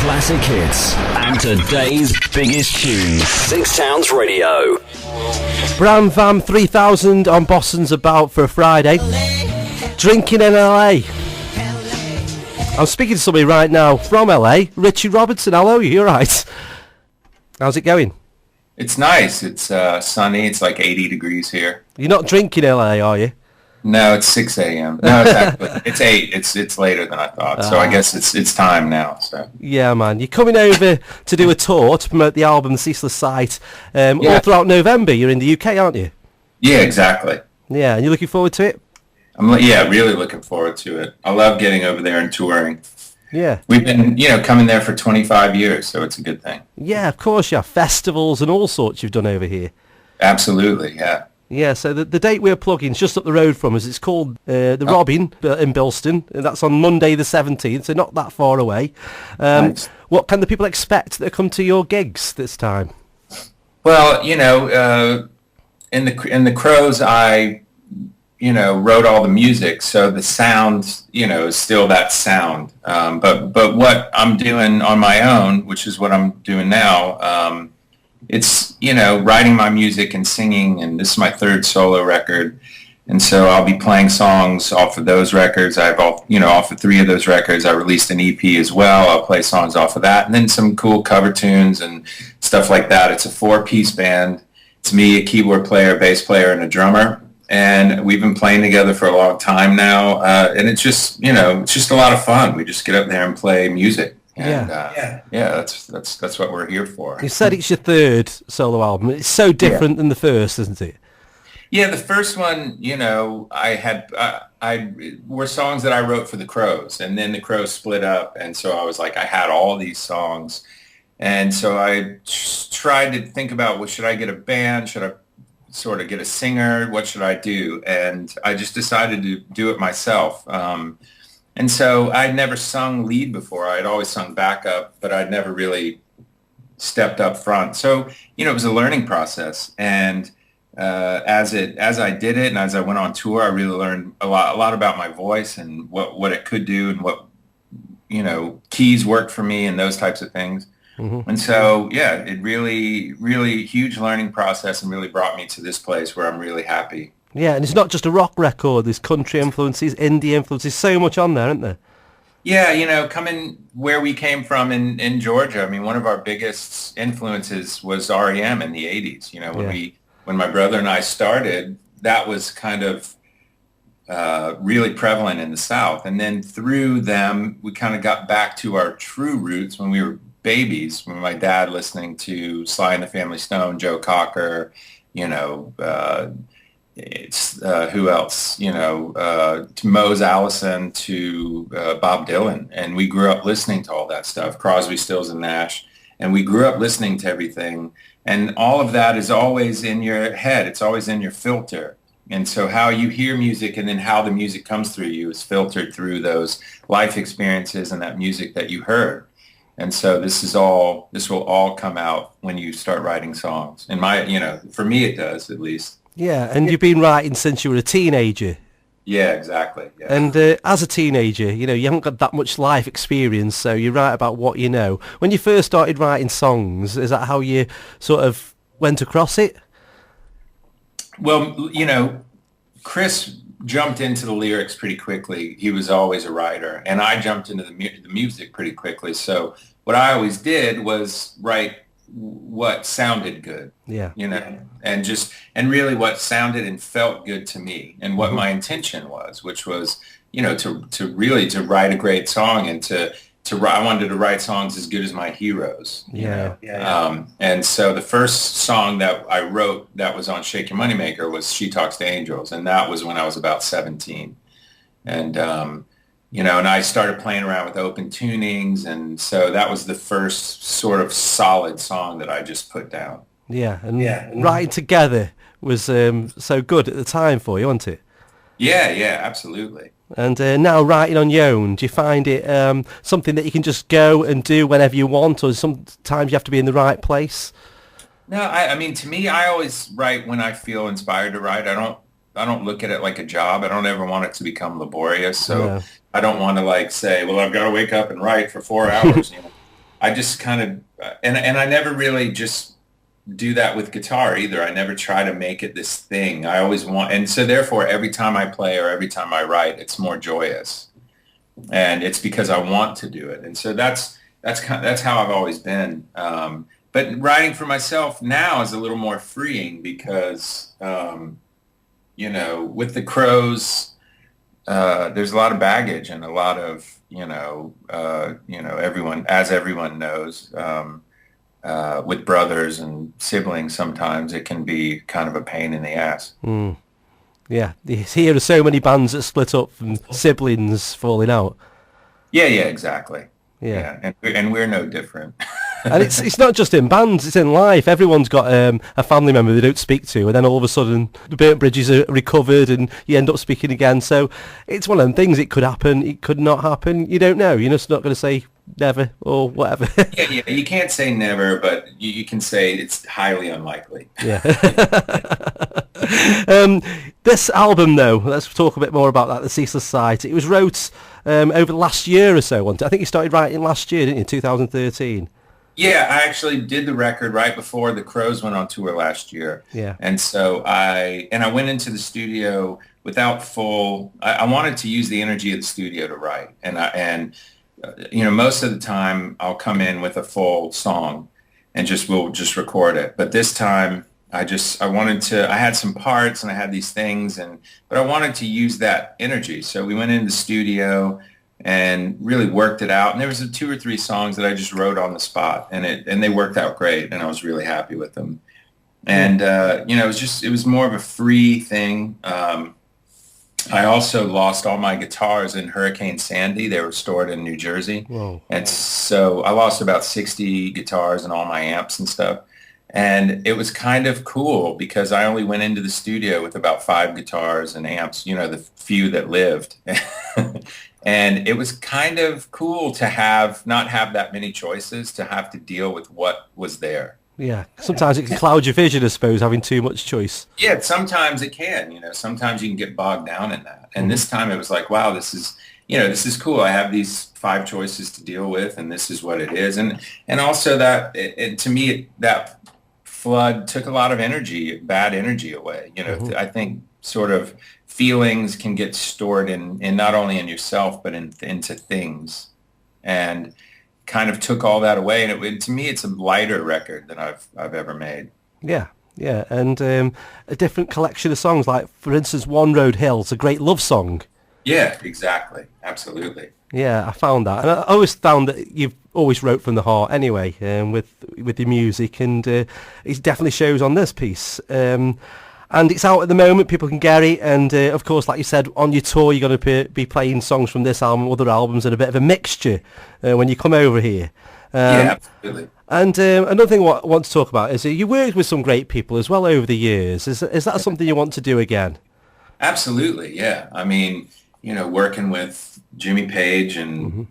classic hits and today's biggest tunes. Six Sounds Radio. Bram Vam 3000 on Boston's About for a Friday. Drinking in LA. I'm speaking to somebody right now from LA. Richie Robertson, hello, you alright? How's it going? It's nice. It's sunny. It's like 80 degrees here. You're not drinking in LA, are you? No, it's 6 a.m. No, it's actually, it's 8. It's later than I thought. So I guess it's time now. So yeah, man. You're coming over to do a tour to promote the album Ceaseles Sight all throughout November. You're in the UK, aren't you? Yeah, exactly. Yeah, and you're looking forward to it? I'm really looking forward to it. I love getting over there and touring. Yeah. We've been, coming there for 25 years, so it's a good thing. Yeah, of course, yeah. Festivals and all sorts you've done over here. Absolutely, yeah. Yeah, so the date we're plugging is just up the road from us. It's called the Robin in Bilston, and that's on Monday the 17th, so not that far away. Nice. What can the people expect that come to your gigs this time? Well, in the Crows, I wrote all the music, so the sound, is still that sound. But what I'm doing on my own, which is what I'm doing now, it's, writing my music and singing, and this is my third solo record. And so I'll be playing songs off of those records. Off of 3 of those records, I released an EP as well. I'll play songs off of that, and then some cool cover tunes and stuff like that. It's a 4-piece band. It's me, a keyboard player, bass player, and a drummer. And we've been playing together for a long time now. And it's just, it's just a lot of fun. We just get up there and play music. And, that's what we're here for. You said it's your third solo album. It's so different than the first, isn't it? Yeah, the first one, I were songs that I wrote for the Crows, and then the Crows split up, and so I was like, I had all these songs, and so I tried to think about, well, should I get a band? Should I sort of get a singer? What should I do? And I just decided to do it myself. And so I'd never sung lead before. I'd always sung backup, but I'd never really stepped up front. So, it was a learning process. And as I did it and as I went on tour, I really learned a lot about my voice and what it could do and what, keys worked for me and those types of things. Mm-hmm. And so, it really, really huge learning process and really brought me to this place where I'm really happy. Yeah, and it's not just a rock record. There's country influences, indie influences, so much on there, isn't there? Yeah, coming where we came from in Georgia, I mean, one of our biggest influences was REM in the 80s. When my brother and I started, that was kind of really prevalent in the South. And then through them, we kind of got back to our true roots when we were babies, when my dad listening to Sly and the Family Stone, Joe Cocker, who else, to Mose Allison, to Bob Dylan. And we grew up listening to all that stuff, Crosby, Stills, and Nash. And we grew up listening to everything. And all of that is always in your head. It's always in your filter. And so how you hear music and then how the music comes through you is filtered through those life experiences and that music that you heard. And so this will all come out when you start writing songs. And for me it does, at least. Yeah, and you've been writing since you were a teenager. Yeah, exactly. Yeah. And as a teenager, you haven't got that much life experience, so you write about what you know. When you first started writing songs, is that how you sort of went across it? Well, Chris jumped into the lyrics pretty quickly. He was always a writer, and I jumped into the music pretty quickly. So what I always did was write what sounded good, and really what sounded and felt good to me, and what my intention was, which was, to write a great song and I wanted to write songs as good as my heroes. And so the first song that I wrote that was on Shake Your Moneymaker was She Talks to Angels, and that was when I was about 17. And and I started playing around with open tunings, and so that was the first sort of solid song that I just put down. Yeah, and writing together was so good at the time for you, wasn't it? Yeah, absolutely. And now writing on your own, do you find it something that you can just go and do whenever you want, or sometimes you have to be in the right place? No, I mean, to me, I always write when I feel inspired to write. I don't look at it like a job. I don't ever want it to become laborious. So I don't want to say, well, I've got to wake up and write for 4 hours. I just kind of, and I never really just do that with guitar either. I never try to make it this thing. I always want, and so therefore every time I play or every time I write, it's more joyous, and it's because I want to do it. And so that's how I've always been. But writing for myself now is a little more freeing because, with the Crows, there's a lot of baggage and a lot of, everyone knows, with brothers and siblings, sometimes it can be kind of a pain in the ass. Mm. Yeah, you hear of so many bands that split up from siblings falling out. Yeah, exactly. Yeah. And we're no different. And it's not just in bands, it's in life. Everyone's got a family member they don't speak to, and then all of a sudden the burnt bridges are recovered and you end up speaking again. So it's one of them things. It could happen, it could not happen. You don't know. You're just not going to say never or whatever. Yeah, you can't say never, but you can say it's highly unlikely. Yeah. This album, though, let's talk a bit more about that, the Ceaseles Sight. It was wrote over the last year or so, wasn't it? I think you started writing last year, didn't you, 2013? Yeah, I actually did the record right before the Crows went on tour last year. Yeah. And so I went into the studio without I wanted to use the energy of the studio to write. And most of the time I'll come in with a full song and we'll just record it. But this time I had some parts and I had these things but I wanted to use that energy. So we went in the studio and really worked it out. And there was 2 or 3 songs that I just wrote on the spot, and they worked out great, and I was really happy with them. And it was more of a free thing. I also lost all my guitars in Hurricane Sandy. They were stored in New Jersey. Whoa. And so I lost about 60 guitars and all my amps and stuff. And it was kind of cool because I only went into the studio with about 5 guitars and amps, the few that lived. And it was kind of cool to not have that many choices, to have to deal with what was there. Yeah, sometimes it can cloud your vision, I suppose, having too much choice. Yeah, sometimes it can, sometimes you can get bogged down in that. And this time it was like, wow, this is cool. I have these 5 choices to deal with, and this is what it is. And also that, to me, that flood took a lot of bad energy away. I think sort of feelings can get stored in not only in yourself, but into things. And kind of took all that away, and to me, it's a lighter record than I've ever made. Yeah, and a different collection of songs, like for instance, One Road Hill. It's a great love song. Yeah, exactly, absolutely. Yeah, I found that, and I always found that you've always wrote from the heart anyway, with your music, and it definitely shows on this piece. And it's out at the moment, people can get it, and of course, like you said, on your tour you're going to be playing songs from this album, other albums, and a bit of a mixture when you come over here. Yeah, absolutely. And another thing I want to talk about is you worked with some great people as well over the years. Is that something you want to do again? Absolutely, yeah. I mean, working with Jimmy Page and,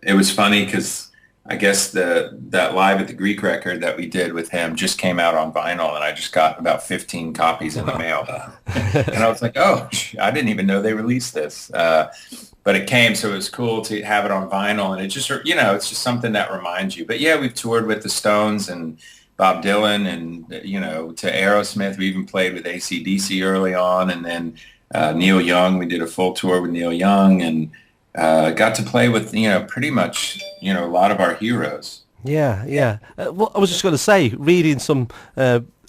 it was funny because I guess that Live at the Greek record that we did with him just came out on vinyl, and I just got about 15 copies in the mail. And I was like, oh, I didn't even know they released this. But it came, so it was cool to have it on vinyl, and it just, it's just something that reminds you. But yeah, we've toured with the Stones and Bob Dylan and, to Aerosmith. We even played with AC/DC early on, and then Neil Young. We did a full tour with Neil Young, and got to play with, pretty much, a lot of our heroes. Yeah. Well, I was just going to say, reading some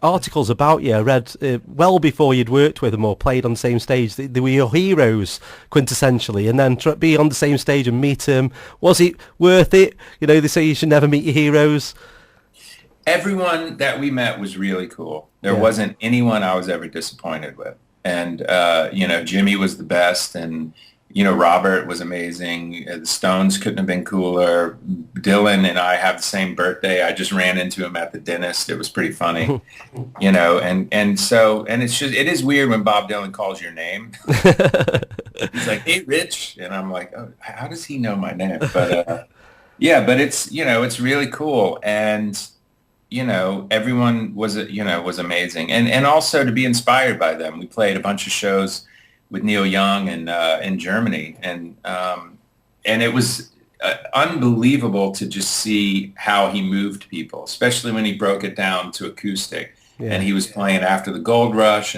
articles about you, I read well before you'd worked with them or played on the same stage, they were your heroes, quintessentially, and then to be on the same stage and meet them, was it worth it? They say you should never meet your heroes. Everyone that we met was really cool. There wasn't anyone I was ever disappointed with. And, Jimmy was the best, and Robert was amazing. The Stones couldn't have been cooler. Dylan and I have the same birthday. I just ran into him at the dentist. It was pretty funny, and it is weird when Bob Dylan calls your name. He's like, "Hey, Rich," and I'm like, "Oh, how does he know my name?" But but it's it's really cool, and everyone was amazing, and also to be inspired by them. We played a bunch of shows with Neil Young and in Germany, and it was unbelievable to just see how he moved people, especially when he broke it down to acoustic. Yeah. And he was playing after the gold rush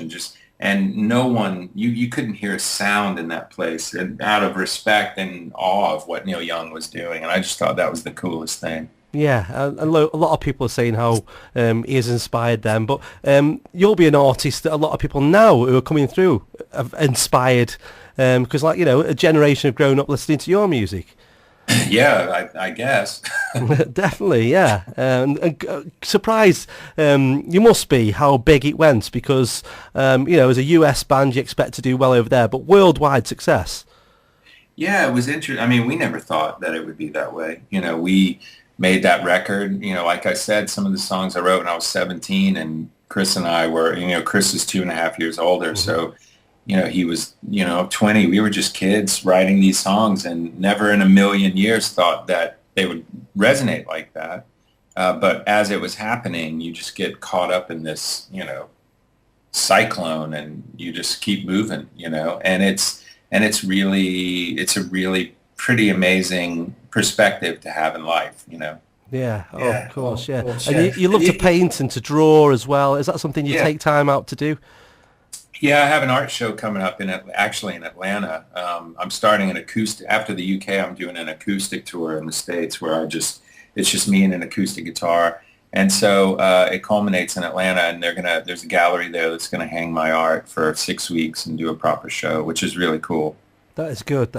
and no one, you couldn't hear a sound in that place, and out of respect and awe of what Neil Young was doing. And I just thought that was the coolest thing. Yeah, and a lot of people are saying how he has inspired them, but you'll be an artist that a lot of people now who are coming through have inspired, because a generation have grown up listening to your music. Yeah, I guess. Definitely, yeah. Surprised you must be how big it went, because, as a US band, you expect to do well over there, but worldwide success. Yeah, it was interesting. I mean, we never thought that it would be that way. We made that record. Like I said, some of the songs I wrote when I was 17, and Chris and I were, Chris is 2.5 years older, so he was, 20. We were just kids writing these songs, and never in a million years thought that they would resonate like that. But as it was happening, you just get caught up in this, cyclone, and you just keep moving, and it's a really pretty amazing perspective to have in life, Yeah, of course, yeah. And you love to paint and to draw as well. Is that something you take time out to do? Yeah, I have an art show coming up in Atlanta. I'm starting an acoustic after the UK. I'm doing an acoustic tour in the States where it's just me and an acoustic guitar, and so it culminates in Atlanta. And there's a gallery there that's gonna hang my art for 6 weeks and do a proper show, which is really cool. That is good.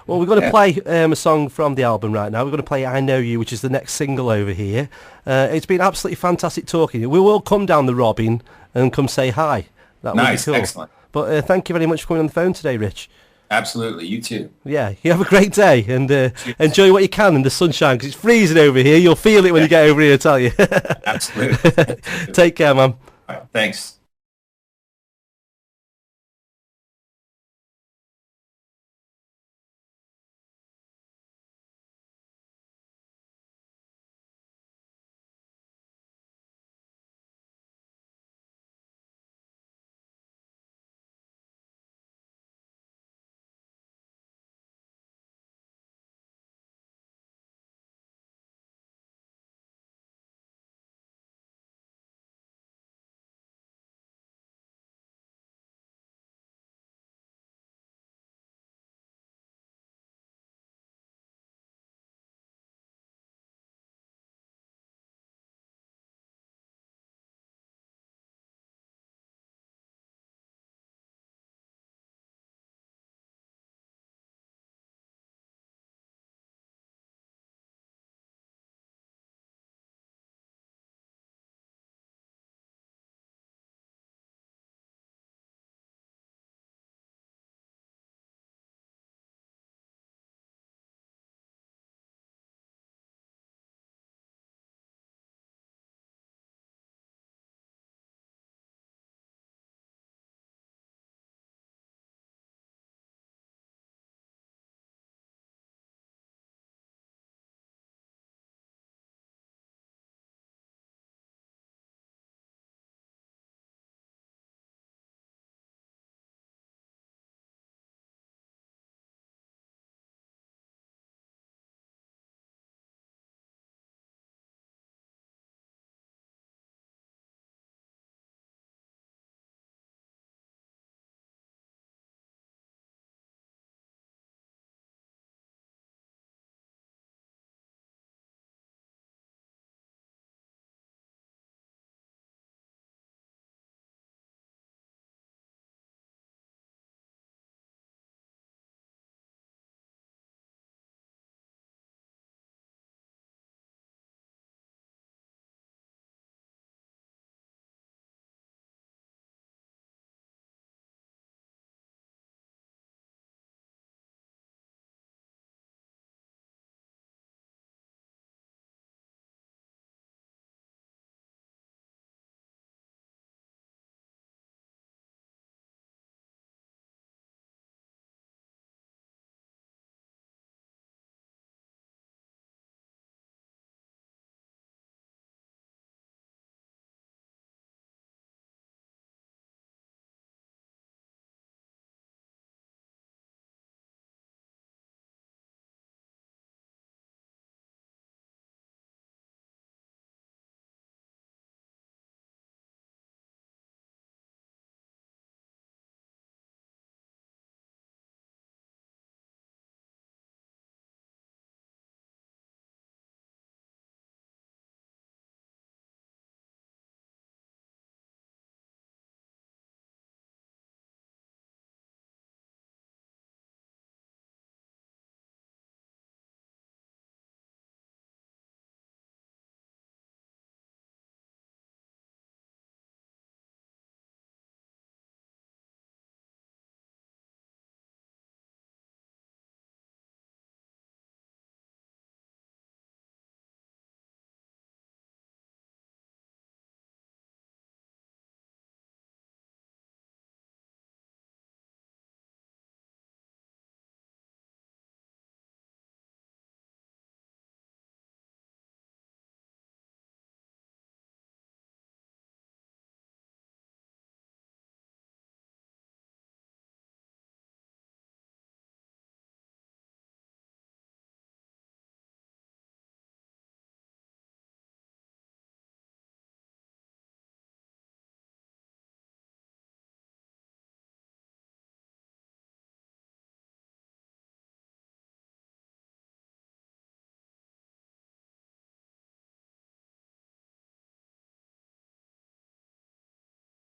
Well, we're going to play a song from the album right now. We're going to play "I Know You," which is the next single over here. It's been absolutely fantastic talking to you. We will come down the Robin and come say hi. That would be cool. Excellent. But thank you very much for coming on the phone today, Rich. Absolutely, you too. Yeah, you have a great day, and enjoy what you can in the sunshine, because it's freezing over here. You'll feel it when you get over here, I tell you. Absolutely. Take care, man. All right, thanks.